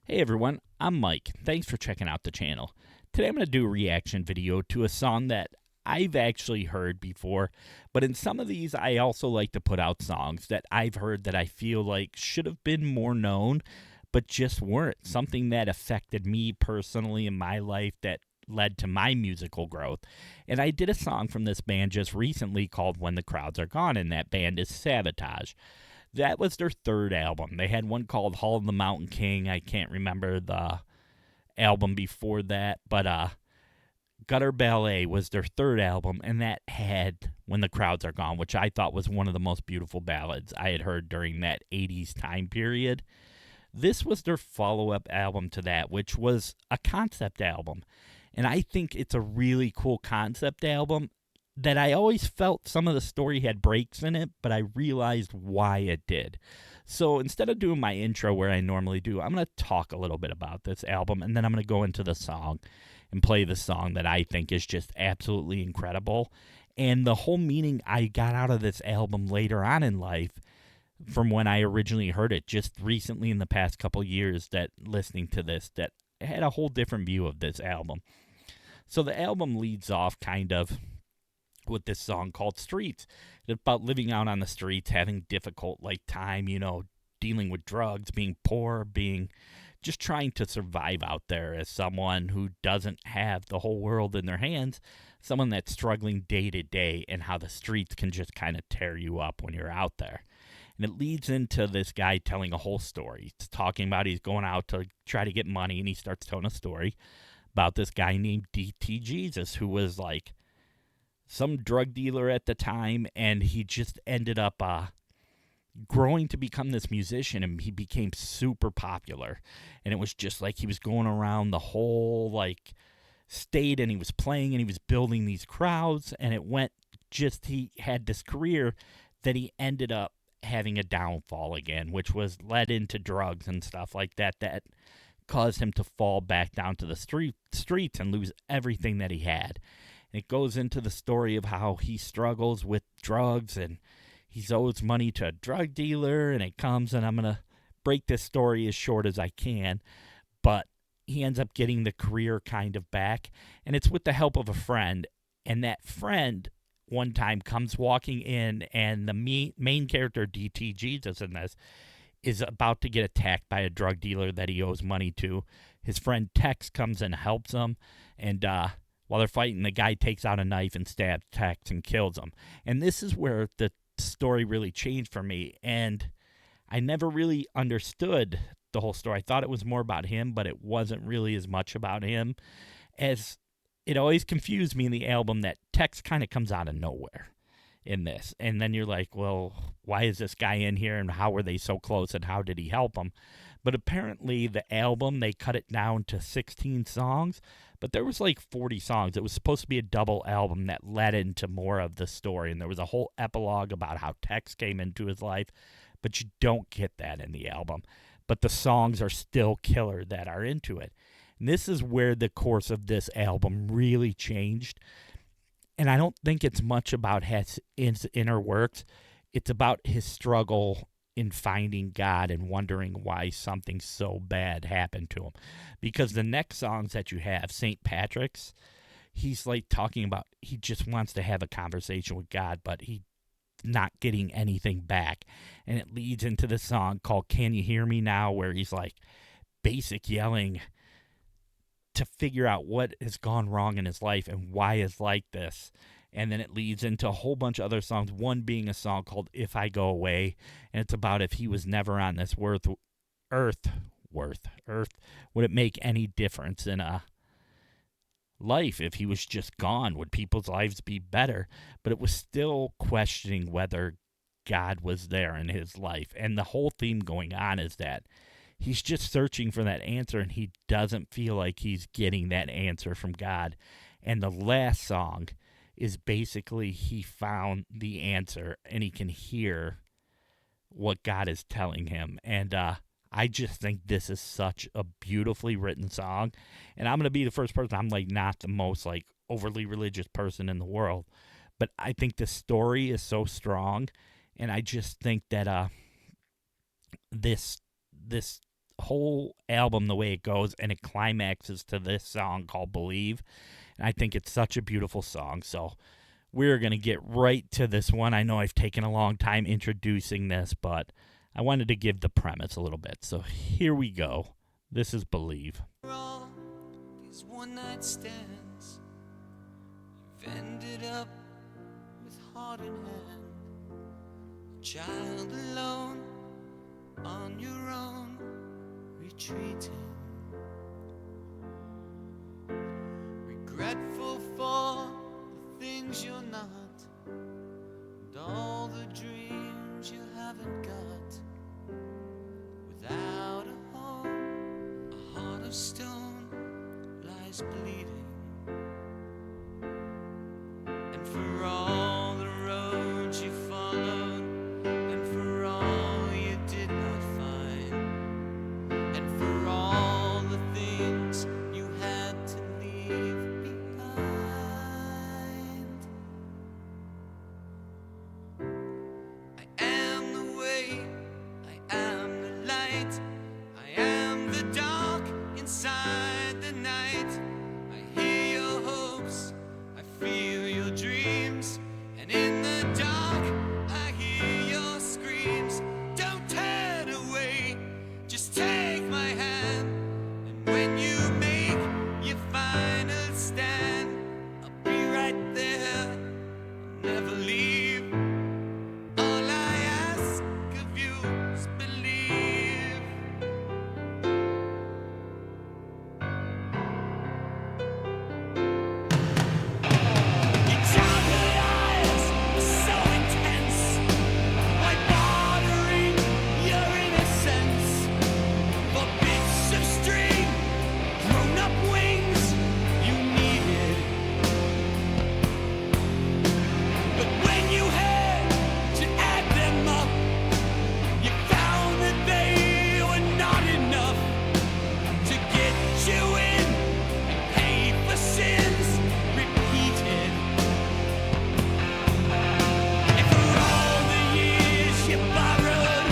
Hey everyone, I'm Mike. Thanks for checking out the channel. Today I'm going to do a reaction video to a song that I've actually heard before, but in some of these I also like to put out songs that I've heard that I feel like should have been more known, but just weren't. Something that affected me personally in my life that led to my musical growth. And I did a song from this band just recently called When the Crowds Are Gone, and that band is Savatage. That was their third album. They had one called Hall of the Mountain King. I can't remember the album before that, but Gutter Ballet was their third album, and that had When the Crowds Are Gone, which I thought was one of the most beautiful ballads I had heard during that 80s time period. This was their follow up album to that, which was a concept album. And I think it's a really cool concept album that I always felt some of the story had breaks in it, but I realized why it did. So instead of doing my intro where I normally do, I'm going to talk a little bit about this album, and then I'm going to go into the song and play the song that I think is just absolutely incredible. And the whole meaning I got out of this album later on in life from when I originally heard it just recently in the past couple years, that listening to this, that I had a whole different view of this album. So the album leads off kind of with this song called Streets. It's about living out on the streets, having difficult time, dealing with drugs, being poor, being just trying to survive out there as someone who doesn't have the whole world in their hands, someone that's struggling day to day, and how the streets can just kind of tear you up when you're out there. And it leads into this guy telling a whole story. He's talking about he's going out to try to get money, and he starts telling a story about this guy named DT Jesus, who was like some drug dealer at the time, and he just ended up growing to become this musician, and he became super popular. And it was just like he was going around the whole state, and he was playing, and he was building these crowds, and it went just, he had this career that he ended up having a downfall again, which was led into drugs and stuff like that caused him to fall back down to the streets and lose everything that he had. It goes into the story of how he struggles with drugs, and he owes money to a drug dealer, and it comes, and I'm going to break this story as short as I can, but he ends up getting the career kind of back, and it's with the help of a friend. And that friend one time comes walking in, and the main character, DT Jesus, in this, is about to get attacked by a drug dealer that he owes money to. His friend Tex comes and helps him, and while they're fighting, the guy takes out a knife and stabs Tex and kills him. And this is where the story really changed for me, and I never really understood the whole story. I thought it was more about him, but it wasn't really as much about him, as it always confused me in the album that Tex kind of comes out of nowhere in this. And then you're like, well, why is this guy in here, and how were they so close, and how did he help him? But apparently the album, they cut it down to 16 songs, but there was like 40 songs. It was supposed to be a double album that led into more of the story, and there was a whole epilogue about how Tex came into his life, but you don't get that in the album. But the songs are still killer that are into it. And this is where the course of this album really changed. And I don't think it's much about his inner works. It's about his struggle in finding God and wondering why something so bad happened to him. Because the next songs that you have, St. Patrick's, he's like talking about he just wants to have a conversation with God, but he's not getting anything back. And it leads into the song called Can You Hear Me Now, where he's like basic yelling to figure out what has gone wrong in his life and why it's like this. And then it leads into a whole bunch of other songs, one being a song called If I Go Away, and it's about if he was never on this earth, would it make any difference in a life if he was just gone? Would people's lives be better? But it was still questioning whether God was there in his life. And the whole theme going on is that he's just searching for that answer, and he doesn't feel like he's getting that answer from God. And the last song is basically he found the answer, and he can hear what God is telling him. And I just think this is such a beautifully written song. And I'm going to be the first person, I'm not the most overly religious person in the world, but I think the story is so strong, and I just think that this whole album the way it goes, and it climaxes to this song called Believe. And I think it's such a beautiful song. So we're going to get right to this one. I know I've taken a long time introducing this, but I wanted to give the premise a little bit. So here we go. This is Believe. All these one-night stands, you've ended up with heart in hand, a child alone on your own, retreating, regretful for the things you're not, and all the dreams you haven't got. Without a home, a heart of stone lies bleeding, and for all the roads you followed, and for all you did not find, and for all the things you had to leave behind, I am the way, I am the light, I am the dark inside the night. I hear your hopes, I feel your dreams, and in the dark I hear your screams. Don't turn away, just take my hand, and when you make your final stand, I'll be right there, I'll never leave. All I ask of you is believe. Your childhood eyes are so intense, like bothering your innocence. For bits of string, grown-up wings you needed. But when you had to add them up, you found that they were not enough to get you in and pay for sins repeated. And for all the years you borrowed,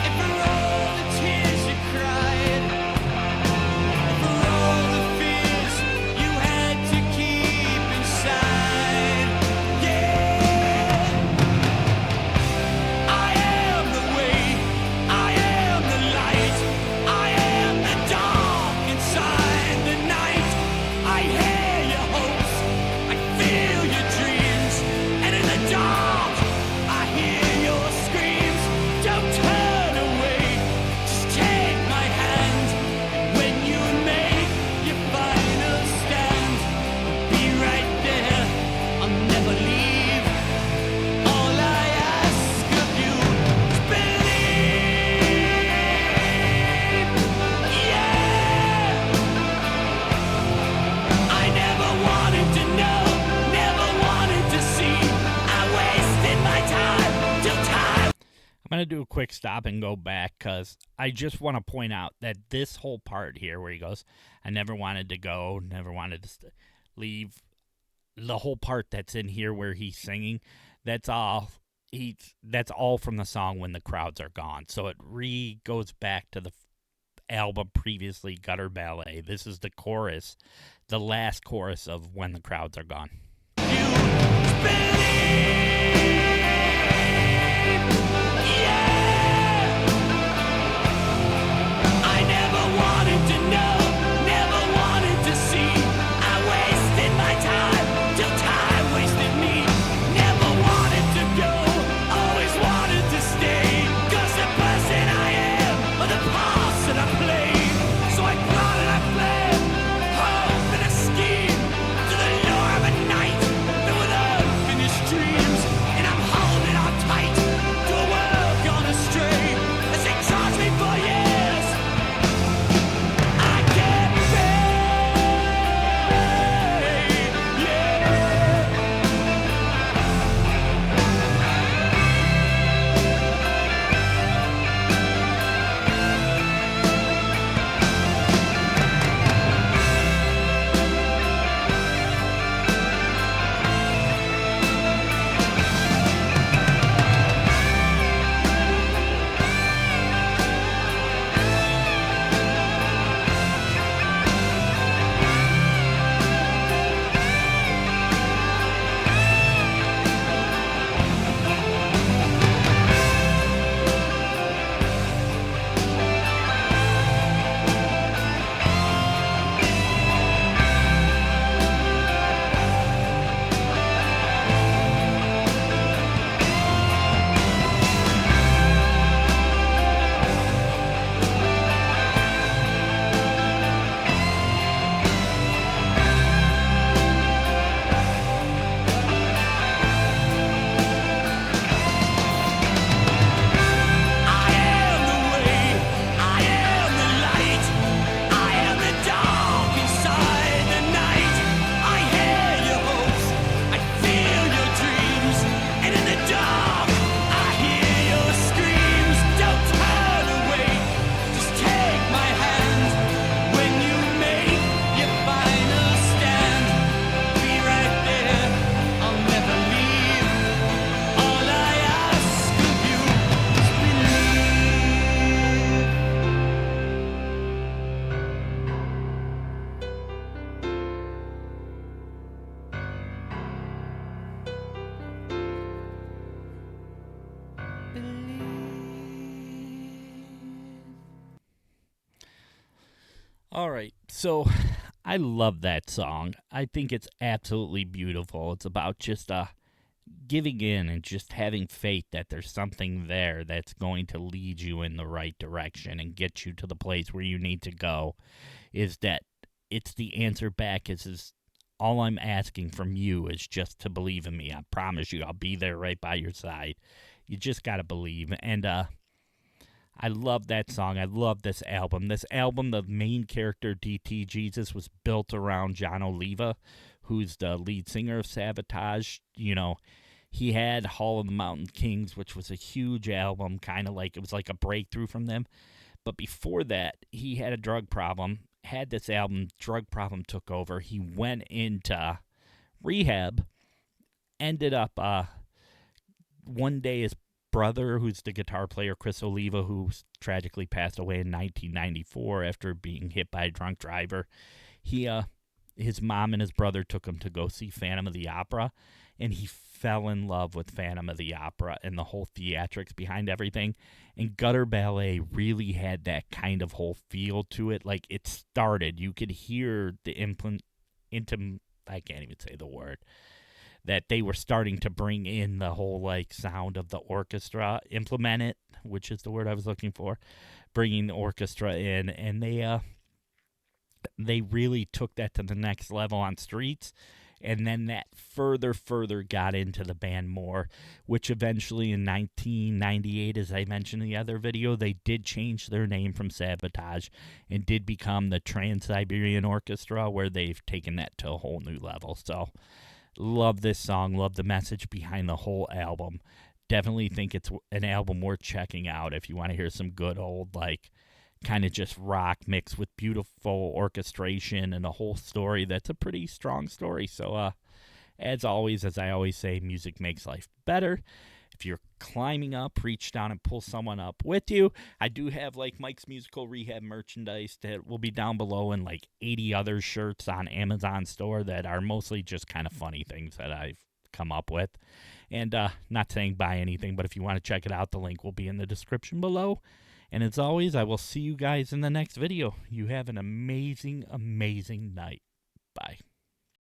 and for all the tears you cried, and for all the fears you had to keep inside. Yeah, I am the way, I am the light, I am the dark inside the night. I hear your hopes, I feel your dreams, and in the dark I hear your screams. Don't turn away, just take my hand, and when you make your final stand, I'll be right there, I'll never leave. All I ask of you is believe. Yeah, I never wanted to know, never wanted to see. I wasted my time till time. I'm going to do a quick stop and go back because I just want to point out that this whole part here where he goes, I never wanted to go, never wanted to leave, the whole part that's in here where he's singing, that's all from the song When the Crowds Are Gone. So it goes back to the album previously, Gutter Ballet. This is the chorus, the last chorus of When the Crowds Are Gone. I never wanted to know, never wanted to see. I wasted my time till time wasted me. Never wanted to go, always wanted to stay. 'Cause the person I am, or the parts that I play. So I plotted, I planned, hope and a scheme, to the lure of a night filled with unfinished dreams. All right, so I love that song. I think it's absolutely beautiful. It's about just giving in and just having faith that there's something there that's going to lead you in the right direction and get you to the place where you need to go. Is that it's the answer back is all I'm asking from you is just to believe in me. I promise you I'll be there right by your side. You just got to believe. And I love that song. I love this album. This album, the main character, DT Jesus, was built around John Oliva, who's the lead singer of Savatage. You know, he had Hall of the Mountain Kings, which was a huge album, kind of like it was like a breakthrough from them. But before that, he had a drug problem, had this album, drug problem took over. He went into rehab, ended up one day his brother, who's the guitar player, Chris Oliva, who tragically passed away in 1994 after being hit by a drunk driver. He, his mom and his brother took him to go see Phantom of the Opera, and he fell in love with Phantom of the Opera and the whole theatrics behind everything. And Gutter Ballet really had that kind of whole feel to it. Like it started, you could hear the I can't even say the word, that they were starting to bring in the whole like sound of the orchestra, implement it, which is the word I was looking for, bringing the orchestra in, and they really took that to the next level on Streets. And then that further got into the band more, which eventually in 1998, as I mentioned in the other video, they did change their name from Savatage and did become the Trans-Siberian Orchestra, where they've taken that to a whole new level. So love this song, love the message behind the whole album. Definitely think it's an album worth checking out if you want to hear some good old, like, kind of just rock mixed with beautiful orchestration and a whole story that's a pretty strong story. So, as always, as I always say, music makes life better. If you're climbing up, reach down and pull someone up with you. I do have like Mike's Musical Rehab merchandise that will be down below, and like 80 other shirts on Amazon store that are mostly just kind of funny things that I've come up with. And not saying buy anything, but if you want to check it out, the link will be in the description below. And as always, I will see you guys in the next video. You have an amazing, amazing night. Bye.